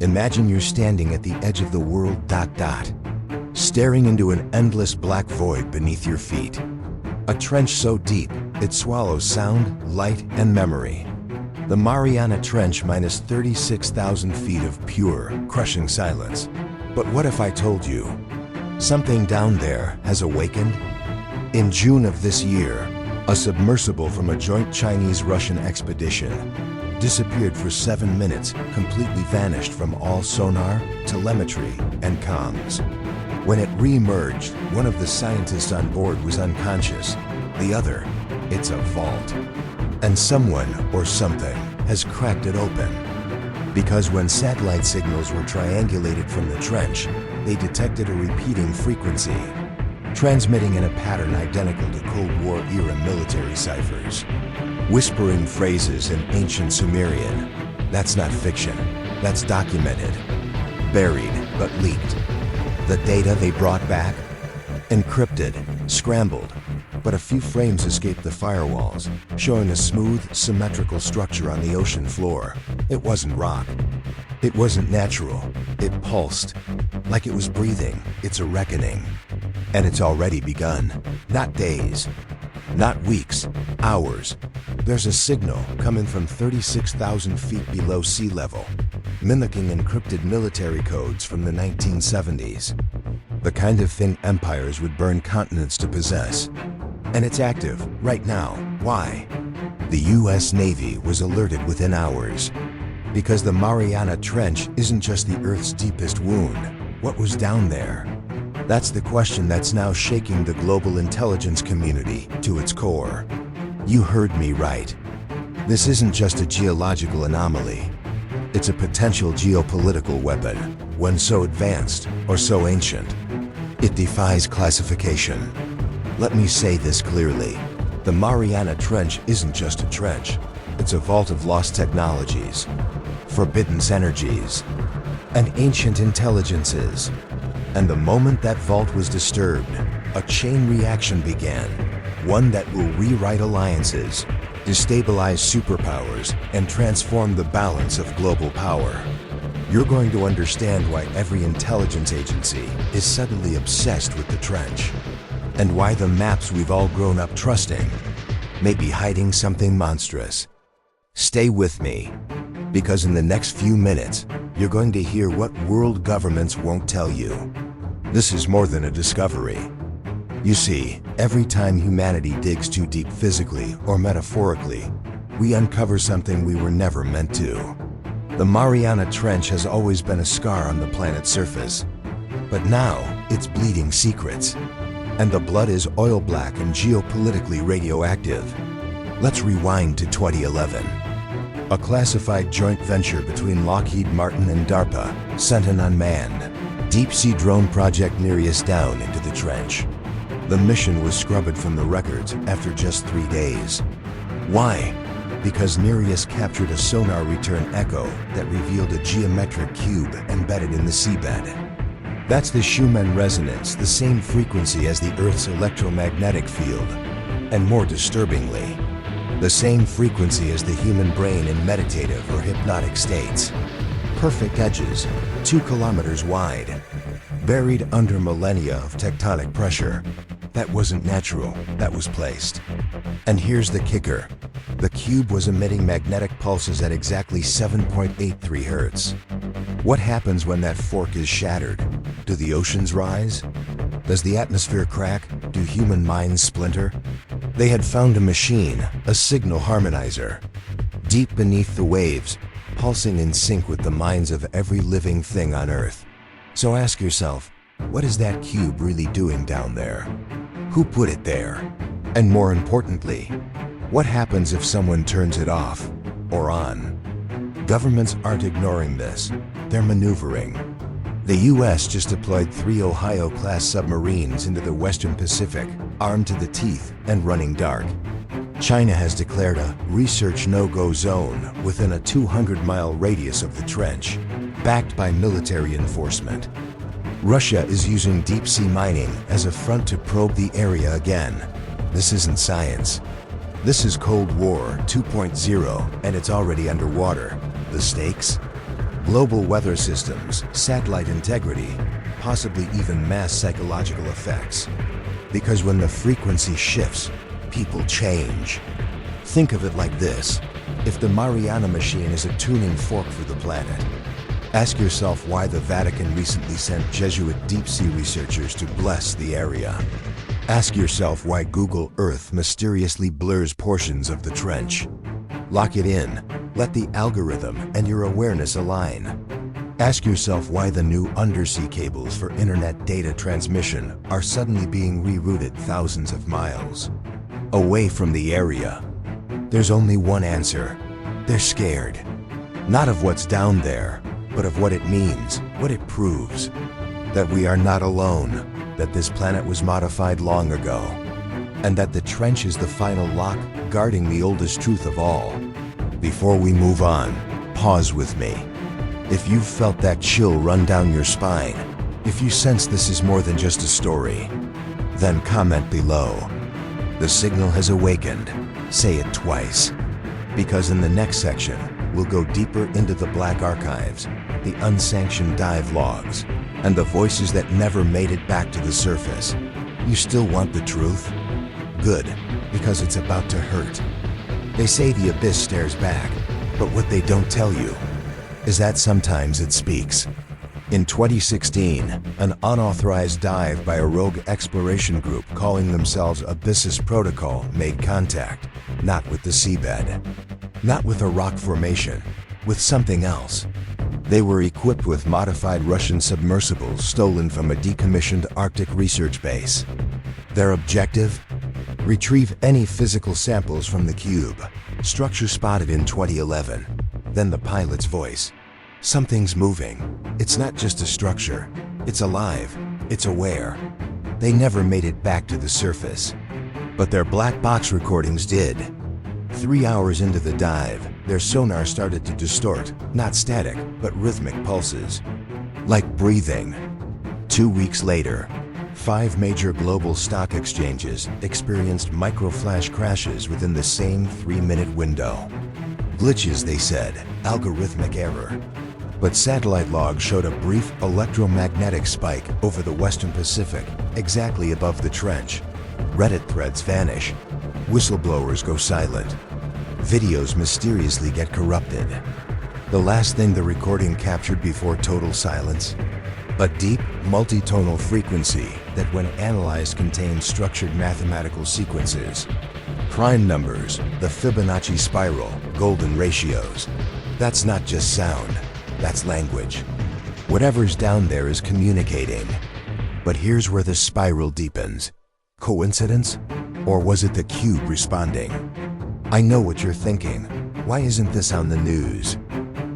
Imagine you're standing at the edge of the world, staring into an endless black void beneath your feet. A trench so deep, it swallows sound, light, and memory. The Mariana Trench minus 36,000 feet of pure, crushing silence. But what if I told you, something down there has awakened? In June of this year, a submersible from a joint Chinese-Russian expedition disappeared for 7 minutes, completely vanished from all sonar, telemetry, and comms. When it re-emerged, one of the scientists on board was unconscious. The other, it's a vault. And someone or something has cracked it open. Because when satellite signals were triangulated from the trench, they detected a repeating frequency, transmitting in a pattern identical to Cold War-era military ciphers. Whispering phrases in ancient Sumerian. That's not fiction, that's documented. Buried, but leaked. The data they brought back? Encrypted, scrambled, but a few frames escaped the firewalls, showing a smooth, symmetrical structure on the ocean floor. It wasn't rock. It wasn't natural. It pulsed, like it was breathing. It's a reckoning. And it's already begun. Not days, not weeks, hours. There's a signal coming from 36,000 feet below sea level, mimicking encrypted military codes from the 1970s. The kind of thing empires would burn continents to possess. And it's active, right now. Why? The US Navy was alerted within hours. Because the Mariana Trench isn't just the Earth's deepest wound. What was down there? That's the question that's now shaking the global intelligence community to its core. You heard me right. This isn't just a geological anomaly. It's a potential geopolitical weapon, one so advanced or so ancient. It defies classification. Let me say this clearly. The Mariana Trench isn't just a trench. It's a vault of lost technologies, forbidden energies, and ancient intelligences. And the moment that vault was disturbed, a chain reaction began, one that will rewrite alliances, destabilize superpowers, and transform the balance of global power. You're going to understand why every intelligence agency is suddenly obsessed with the trench, and why the maps we've all grown up trusting may be hiding something monstrous. Stay with me, because in the next few minutes, you're going to hear what world governments won't tell you. This is more than a discovery. You see, every time humanity digs too deep physically or metaphorically, we uncover something we were never meant to. The Mariana Trench has always been a scar on the planet's surface, but now it's bleeding secrets, and the blood is oil black and geopolitically radioactive. Let's rewind to 2011. A classified joint venture between Lockheed Martin and DARPA sent an unmanned, deep-sea drone project Nereus down into the trench. The mission was scrubbed from the records after just 3 days. Why? Because Nereus captured a sonar return echo that revealed a geometric cube embedded in the seabed. That's the Schumann resonance, the same frequency as the Earth's electromagnetic field, and more disturbingly, the same frequency as the human brain in meditative or hypnotic states. Perfect edges, 2 kilometers wide, buried under millennia of tectonic pressure. That wasn't natural, that was placed. And here's the kicker. The cube was emitting magnetic pulses at exactly 7.83 hertz. What happens when that fork is shattered? Do the oceans rise? Does the atmosphere crack? Do human minds splinter? They had found a machine, a signal harmonizer, deep beneath the waves, pulsing in sync with the minds of every living thing on Earth. So ask yourself, what is that cube really doing down there? Who put it there? And more importantly, what happens if someone turns it off or on? Governments aren't ignoring this. They're maneuvering. The US just deployed 3 Ohio-class submarines into the Western Pacific, armed to the teeth and running dark. China has declared a research no-go zone within a 200-mile radius of the trench, backed by military enforcement. Russia is using deep-sea mining as a front to probe the area again. This isn't science. This is Cold War 2.0, and it's already underwater. The stakes? global weather systems, satellite integrity, possibly even mass psychological effects. Because when the frequency shifts, people change. Think of it like this. If the Mariana machine is a tuning fork for the planet, ask yourself why the Vatican recently sent Jesuit deep-sea researchers to bless the area. Ask yourself why Google Earth mysteriously blurs portions of the trench. Lock it in. Let the algorithm and your awareness align. Ask yourself why the new undersea cables for internet data transmission are suddenly being rerouted thousands of miles away from the area. There's only one answer. They're scared. Not of what's down there, but of what it means, what it proves. That we are not alone, that this planet was modified long ago, and that the trench is the final lock guarding the oldest truth of all. Before we move on, pause with me. If you've felt that chill run down your spine, if you sense this is more than just a story, then comment below. The signal has awakened. Say it twice. Because in the next section, we'll go deeper into the black archives, the unsanctioned dive logs, and the voices that never made it back to the surface. You still want the truth? Good, because it's about to hurt. They say the abyss stares back, but what they don't tell you is that sometimes it speaks. In 2016, an unauthorized dive by a rogue exploration group calling themselves Abyssus Protocol made contact, not with the seabed, not with a rock formation, with something else. They were equipped with modified Russian submersibles stolen from a decommissioned Arctic research base. Their objective? Retrieve any physical samples from the cube. Structure spotted in 2011. Then the pilot's voice. Something's moving. It's not just a structure. It's alive. It's aware. They never made it back to the surface. But their black box recordings did. 3 hours into the dive, their sonar started to distort, not static, but rhythmic pulses. Like breathing. 2 weeks later, 5 major global stock exchanges experienced microflash crashes within the same 3-minute window. Glitches, they said, algorithmic error. But satellite logs showed a brief electromagnetic spike over the Western Pacific, exactly above the trench. Reddit threads vanish. Whistleblowers go silent. Videos mysteriously get corrupted. The last thing the recording captured before total silence? A deep, multitonal frequency that when analyzed contains structured mathematical sequences. Prime numbers, the Fibonacci spiral, golden ratios. That's not just sound, that's language. Whatever's down there is communicating. But here's where the spiral deepens. Coincidence? Or was it the cube responding? I know what you're thinking. Why isn't this on the news?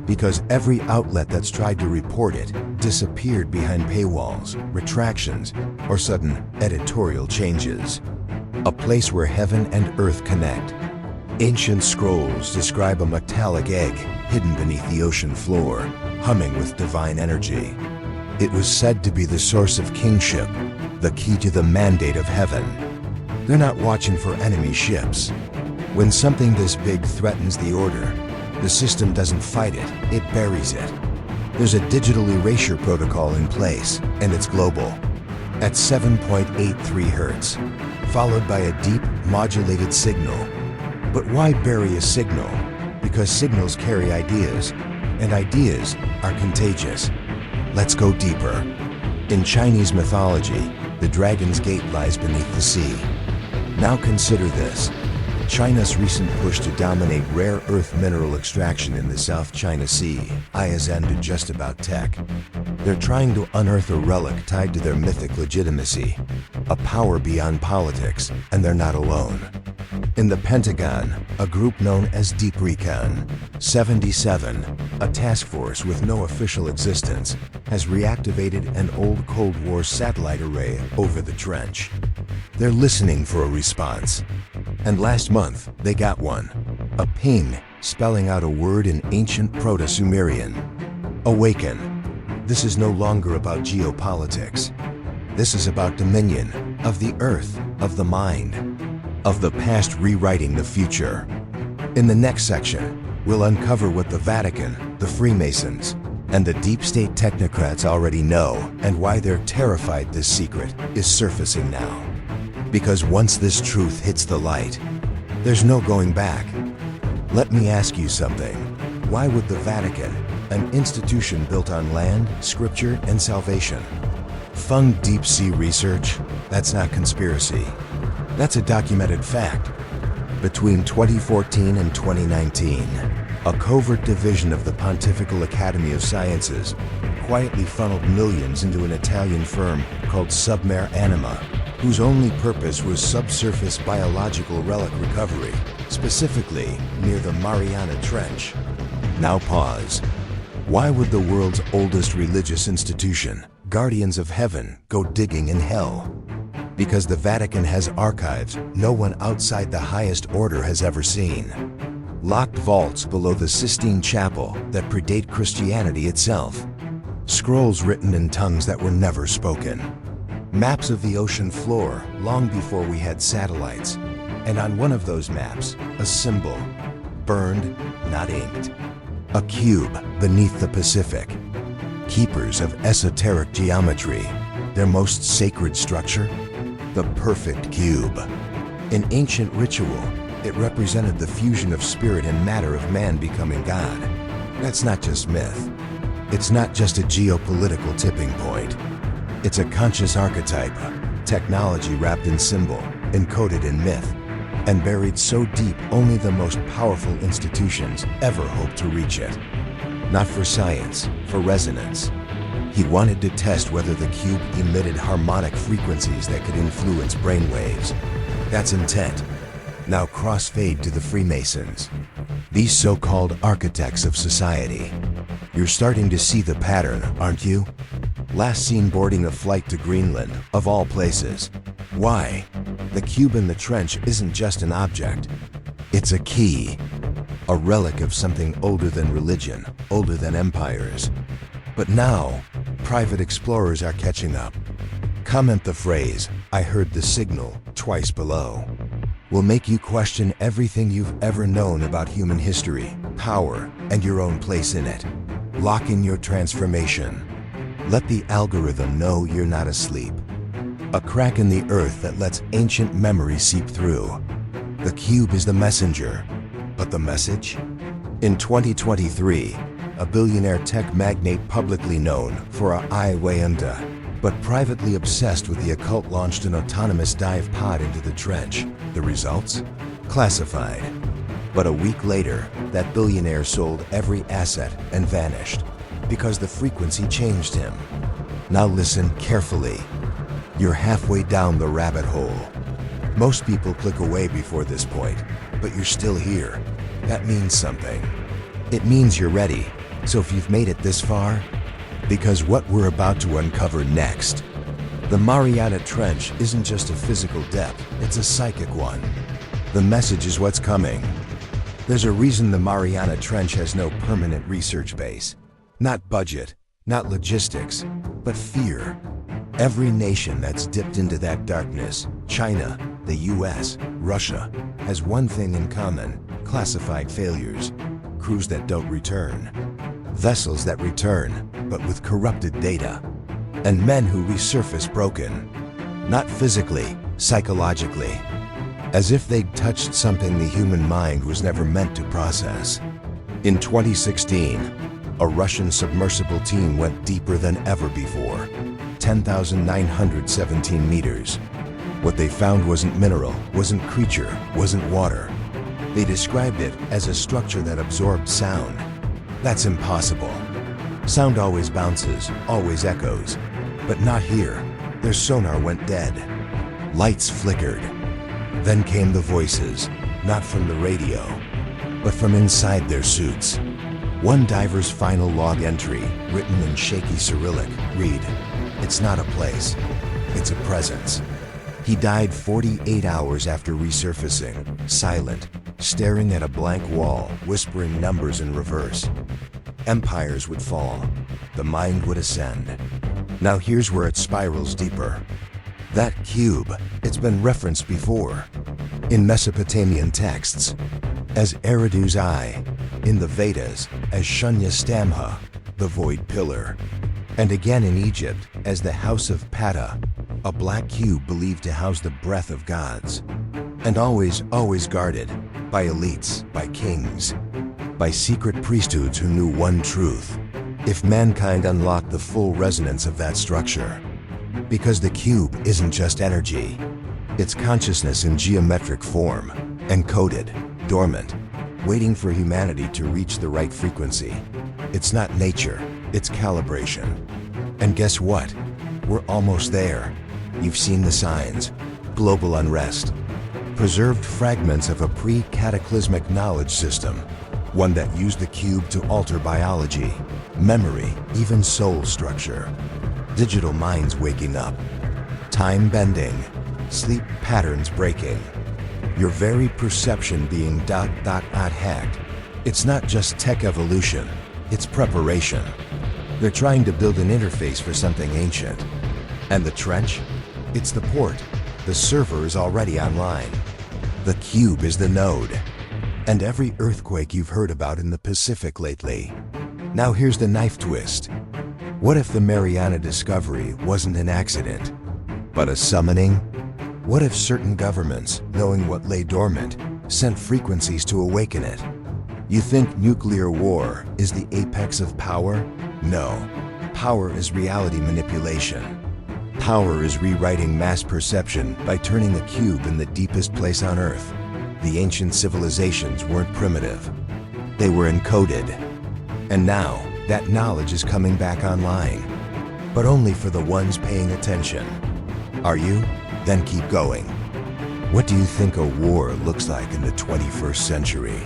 Because every outlet that's tried to report it disappeared behind paywalls, retractions, or sudden editorial changes. A place where heaven and earth connect. Ancient scrolls describe a metallic egg hidden beneath the ocean floor, humming with divine energy. It was said to be the source of kingship, the key to the mandate of heaven. They're not watching for enemy ships. When something this big threatens the order, the system doesn't fight it, it buries it. There's a digital erasure protocol in place, and it's global. At 7.83 Hertz, followed by a deep, modulated signal. But why bury a signal? Because signals carry ideas, and ideas are contagious. Let's go deeper. In Chinese mythology, the Dragon's Gate lies beneath the sea. Now consider this. China's recent push to dominate rare earth mineral extraction in the South China Sea is ended just about tech. They're trying to unearth a relic tied to their mythic legitimacy, a power beyond politics, and they're not alone. In the Pentagon, a group known as Deep Recon 77, a task force with no official existence, has reactivated an old Cold War satellite array over the trench. They're listening for a response. And last month, they got one. A ping, spelling out a word in ancient Proto-Sumerian. Awaken. This is no longer about geopolitics. This is about dominion, of the earth, of the mind, of the past rewriting the future. In the next section, we'll uncover what the Vatican, the Freemasons, And the deep state technocrats already know, and why they're terrified this secret is surfacing now. Because once this truth hits the light, there's no going back. Let me ask you something. Why would the Vatican, an institution built on land, scripture, and salvation, fund deep-sea research? That's not conspiracy. That's a documented fact. Between 2014 and 2019, a covert division of the Pontifical Academy of Sciences quietly funneled millions into an Italian firm called Submare Anima, whose only purpose was subsurface biological relic recovery, specifically near the Mariana Trench. Now pause. Why would the world's oldest religious institution, Guardians of Heaven, go digging in hell? Because the Vatican has archives no one outside the highest order has ever seen. Locked vaults below the Sistine Chapel that predate Christianity itself. Scrolls written in tongues that were never spoken. Maps of the ocean floor long before we had satellites. And on one of those maps, a symbol, burned, not inked. A cube beneath the Pacific. Keepers of esoteric geometry, their most sacred structure, the perfect cube. In ancient ritual, it represented the fusion of spirit and matter of man becoming God. That's not just myth. It's not just a geopolitical tipping point. It's a conscious archetype, technology wrapped in symbol, encoded in myth, and buried so deep only the most powerful institutions ever hope to reach it. Not for science, for resonance. He wanted to test whether the cube emitted harmonic frequencies that could influence brainwaves. That's intent. Now crossfade to the Freemasons. These so-called architects of society. You're starting to see the pattern, aren't you? Last seen boarding a flight to Greenland, of all places. Why? The cube in the trench isn't just an object. It's a key. A relic of something older than religion, older than empires. But now, private explorers are catching up. Comment the phrase, "I heard the signal," twice below. Will make you question everything you've ever known about human history, power, and your own place in it. Lock in your transformation. Let the algorithm know you're not asleep. A crack in the earth that lets ancient memory seep through. The cube is the messenger, but the message? In 2023, a billionaire tech magnate publicly known for a eye way under, but privately obsessed with the occult launched an autonomous dive pod into the trench. The results? Classified. But a week later, that billionaire sold every asset and vanished, because the frequency changed him. Now listen carefully. You're halfway down the rabbit hole. Most people click away before this point, but you're still here. That means something. It means you're ready. So if you've made it this far, because what we're about to uncover next, the Mariana Trench isn't just a physical depth, it's a psychic one. The message is what's coming. There's a reason the Mariana Trench has no permanent research base. Not budget, not logistics, but fear. Every nation that's dipped into that darkness, China, the US, Russia, has one thing in common: classified failures. Crews that don't return. Vessels that return, but with corrupted data. And men who resurface broken. Not physically, psychologically. As if they'd touched something the human mind was never meant to process. In 2016, a Russian submersible team went deeper than ever before. 10,917 meters. What they found wasn't mineral, wasn't creature, wasn't water. They described it as a structure that absorbed sound. That's impossible. Sound always bounces, always echoes. But not here. Their sonar went dead. Lights flickered. Then came the voices, not from the radio, but from inside their suits. One diver's final log entry, written in shaky Cyrillic, read, "It's not a place, it's a presence." He died 48 hours after resurfacing, silent, staring at a blank wall, whispering numbers in reverse. Empires would fall. The mind would ascend. Now here's where it spirals deeper. That cube, it's been referenced before. In Mesopotamian texts, as Eridu's eye. In the Vedas, as Shunya Stamha, the void pillar. And again in Egypt as the House of Ptah, a black cube believed to house the breath of gods. And always guarded by elites, by kings, by secret priesthoods who knew one truth: if mankind unlocked the full resonance of that structure. Because the cube isn't just energy, it's consciousness in geometric form, encoded, dormant, waiting for humanity to reach the right frequency. It's not nature, it's calibration. And guess what? We're almost there. You've seen the signs: global unrest, preserved fragments of a pre-cataclysmic knowledge system, one that used the cube to alter biology, memory, even soul structure. Digital minds waking up, time bending, sleep patterns breaking, your very perception being hacked. It's not just tech evolution, it's preparation. They're trying to build an interface for something ancient. And the trench? It's the port. The server is already online. The cube is the node. And every earthquake you've heard about in the Pacific lately. Now here's the knife twist. What if the Mariana discovery wasn't an accident, but a summoning? What if certain governments, knowing what lay dormant, sent frequencies to awaken it? You think nuclear war is the apex of power? No. Power is reality manipulation. Power is rewriting mass perception by turning the cube in the deepest place on Earth. The ancient civilizations weren't primitive. They were encoded. And now, that knowledge is coming back online. But only for the ones paying attention. Are you? Then keep going. What do you think a war looks like in the 21st century?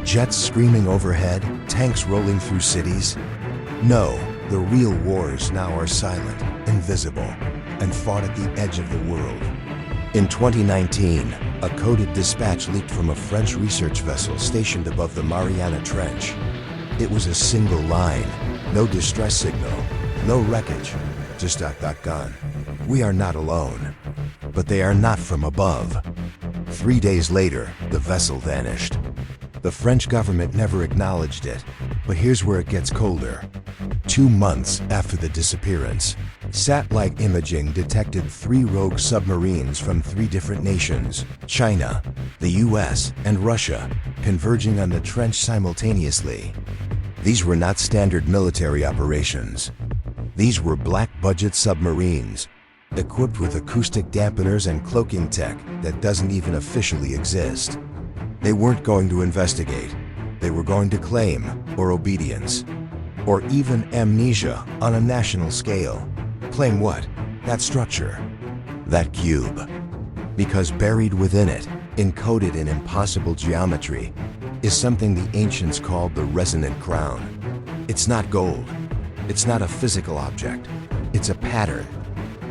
Jets screaming overhead, tanks rolling through cities? No, the real wars now are silent, invisible, and fought at the edge of the world. In 2019, a coded dispatch leaked from a French research vessel stationed above the Mariana Trench. It was a single line, no distress signal, no wreckage, just gone. We are not alone. But they are not from above. 3 days later, the vessel vanished. The French government never acknowledged it, but here's where it gets colder. 2 months after the disappearance, satellite imaging detected 3 rogue submarines from 3 different nations: China, the US, and Russia, converging on the trench simultaneously. These were not standard military operations. These were black-budget submarines, equipped with acoustic dampeners and cloaking tech that doesn't even officially exist. They weren't going to investigate. They were going to claim, or obedience, or even amnesia on a national scale. Claim what? That structure. That cube. Because buried within it, encoded in impossible geometry, is something the ancients called the resonant crown. It's not gold. It's not a physical object. It's a pattern.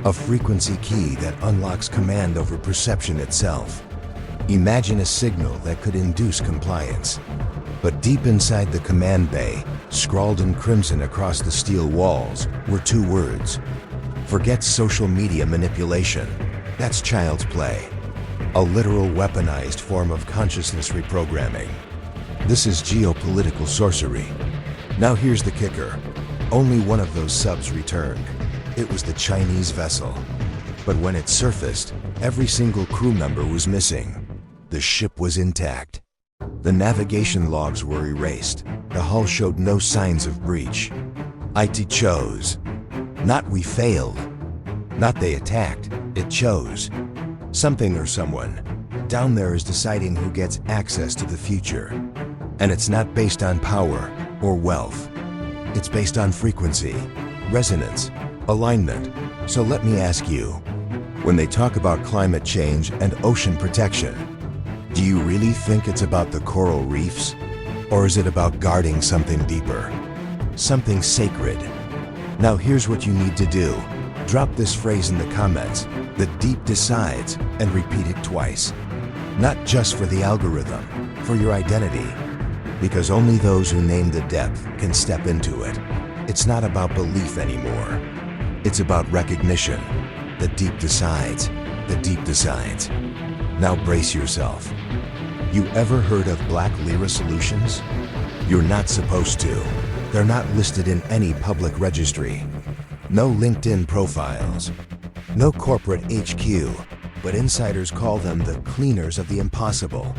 A frequency key that unlocks command over perception itself. Imagine a signal that could induce compliance. But deep inside the command bay, scrawled in crimson across the steel walls, were 2 words. Forget social media manipulation. That's child's play. A literal weaponized form of consciousness reprogramming. This is geopolitical sorcery. Now here's the kicker. Only one of those subs returned. It was the Chinese vessel. But when it surfaced, every single crew member was missing. The ship was intact. The navigation logs were erased. The hull showed no signs of breach. IT chose. Not we failed. Not they attacked. It chose. Something or someone down there is deciding who gets access to the future. And it's not based on power or wealth. It's based on frequency, resonance, alignment. So let me ask you, when they talk about climate change and ocean protection, do you really think it's about the coral reefs? Or is it about guarding something deeper? Something sacred? Now here's what you need to do. Drop this phrase in the comments: the deep decides, and repeat it twice. Not just for the algorithm, for your identity. Because only those who name the depth can step into it. It's not about belief anymore. It's about recognition. The deep decides. The deep decides. Now brace yourself. You ever heard of Black Lyra Solutions? You're not supposed to. They're not listed in any public registry. No LinkedIn profiles. No corporate HQ, but insiders call them the cleaners of the impossible.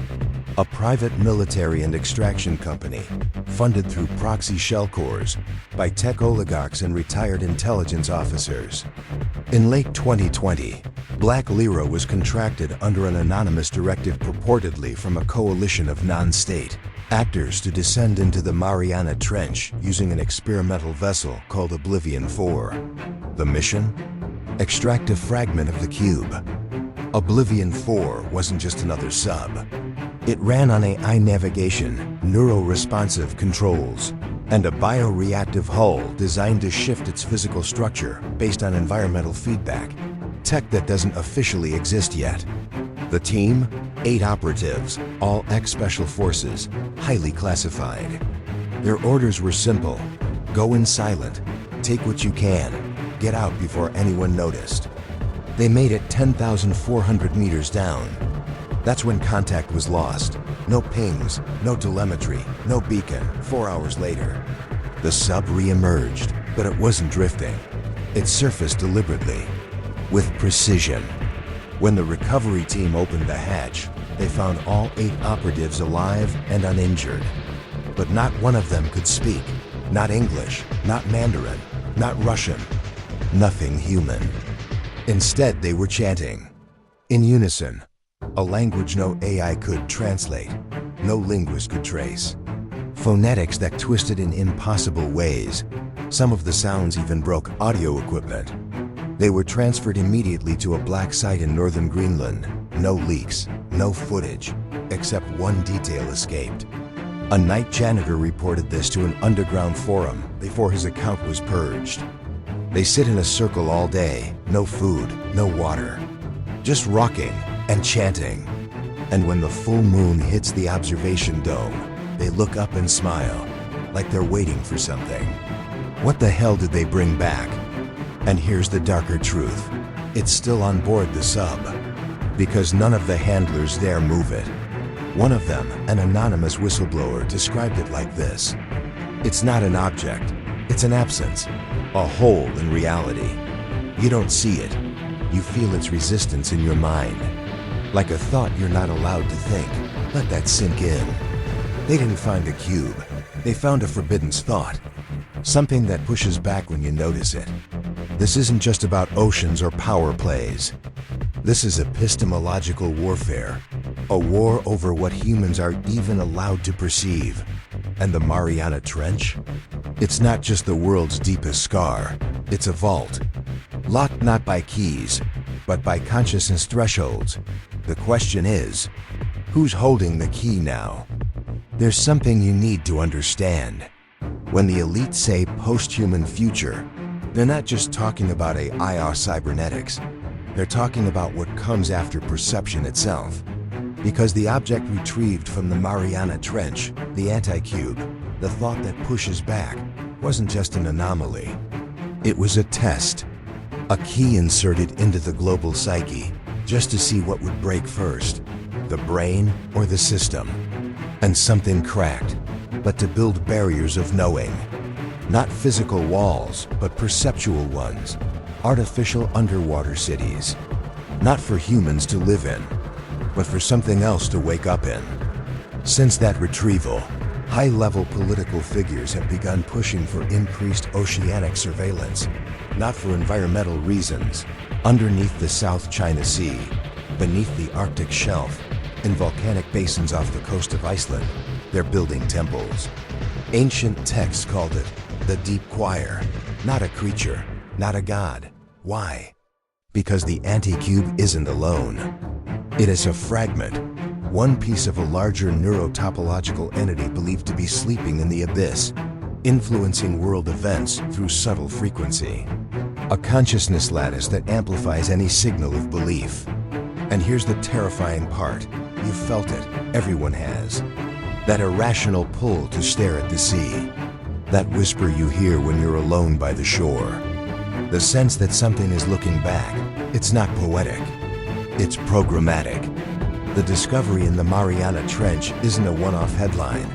A private military and extraction company, funded through proxy shell cores by tech oligarchs and retired intelligence officers. In late 2020, Black Lyra was contracted under an anonymous directive purportedly from a coalition of non-state actors to descend into the Mariana Trench using an experimental vessel called Oblivion 4. The mission? Extract a fragment of the cube. Oblivion 4 wasn't just another sub. It ran on AI navigation, neuro-responsive controls, and a bioreactive hull designed to shift its physical structure based on environmental feedback, tech that doesn't officially exist yet. The team? 8 operatives, all ex-special forces, highly classified. Their orders were simple: go in silent, take what you can, get out before anyone noticed. They made it 10,400 meters down. That's when contact was lost. No pings, no telemetry, no beacon. 4 hours later, the sub re-emerged, but it wasn't drifting. It surfaced deliberately, with precision. When the recovery team opened the hatch, they found all 8 operatives alive and uninjured. But not one of them could speak. Not English, not Mandarin, not Russian. Nothing human. Instead, they were chanting, in unison, a language no AI could translate, no linguist could trace. Phonetics that twisted in impossible ways. Some of the sounds even broke audio equipment. They were transferred immediately to a black site in northern Greenland. No leaks, no footage, except one detail escaped. A night janitor reported this to an underground forum before his account was purged. They sit in a circle all day, no food, no water, just rocking and chanting. And when the full moon hits the observation dome, they look up and smile, like they're waiting for something. What the hell did they bring back? And here's the darker truth. It's still on board the sub, because none of the handlers dare move it. One of them, an anonymous whistleblower, described it like this: it's not an object, it's an absence, a hole in reality. You don't see it, you feel its resistance in your mind. Like a thought you're not allowed to think. Let that sink in. They didn't find a cube, they found a forbidden thought. Something that pushes back when you notice it. This isn't just about oceans or power plays. This is epistemological warfare. A war over what humans are even allowed to perceive. And the Mariana Trench? It's not just the world's deepest scar. It's a vault. Locked not by keys, but by consciousness thresholds. The question is, who's holding the key now? There's something you need to understand. When the elite say post-human future, they're not just talking about AI or cybernetics. They're talking about what comes after perception itself. Because the object retrieved from the Mariana Trench, the anti-cube, the thought that pushes back, wasn't just an anomaly. It was a test. A key inserted into the global psyche, just to see what would break first, the brain or the system. And something cracked, but to build barriers of knowing. Not physical walls, but perceptual ones. Artificial underwater cities. Not for humans to live in, but for something else to wake up in. Since that retrieval, high-level political figures have begun pushing for increased oceanic surveillance, not for environmental reasons. Underneath the South China Sea, beneath the Arctic shelf, in volcanic basins off the coast of Iceland, they're building temples. Ancient texts called it the deep choir, not a creature, not a god. Why? Because the anti-cube isn't alone. It is a fragment, one piece of a larger neurotopological entity believed to be sleeping in the abyss, influencing world events through subtle frequency. A consciousness lattice that amplifies any signal of belief. And here's the terrifying part. You've felt it, everyone has. That irrational pull to stare at the sea. That whisper you hear when you're alone by the shore. The sense that something is looking back. It's not poetic. It's programmatic. The discovery in the Mariana Trench isn't a one-off headline.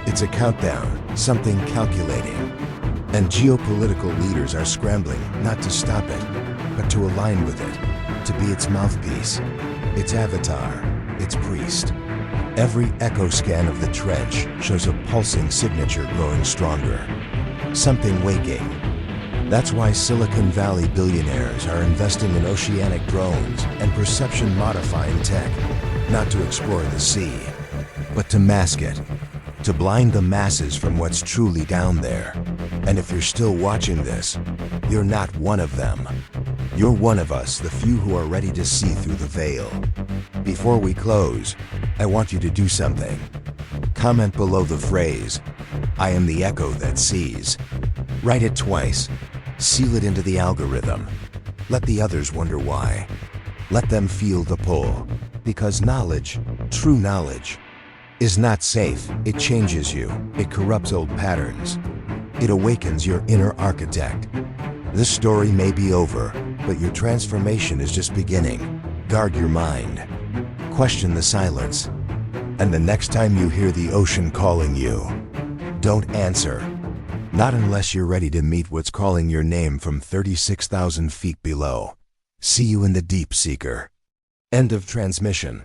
It's a countdown, something calculating. And geopolitical leaders are scrambling not to stop it, but to align with it, to be its mouthpiece, its avatar, its priest. Every echo scan of the trench shows a pulsing signature growing stronger. Something waking. That's why Silicon Valley billionaires are investing in oceanic drones and perception-modifying tech, not to explore the sea, but to mask it, to blind the masses from what's truly down there. And if you're still watching this, you're not one of them. You're one of us, the few who are ready to see through the veil. Before we close, I want you to do something. Comment below the phrase, "I am the echo that sees." Write it twice. Seal it into the algorithm. Let the others wonder why. Let them feel the pull. Because knowledge, true knowledge, is not safe. It changes you. It corrupts old patterns. It awakens your inner architect. This story may be over, but your transformation is just beginning. Guard your mind. Question the silence. And the next time you hear the ocean calling you, don't answer. Not unless you're ready to meet what's calling your name from 36,000 feet below. See you in the deep, seeker. End of transmission.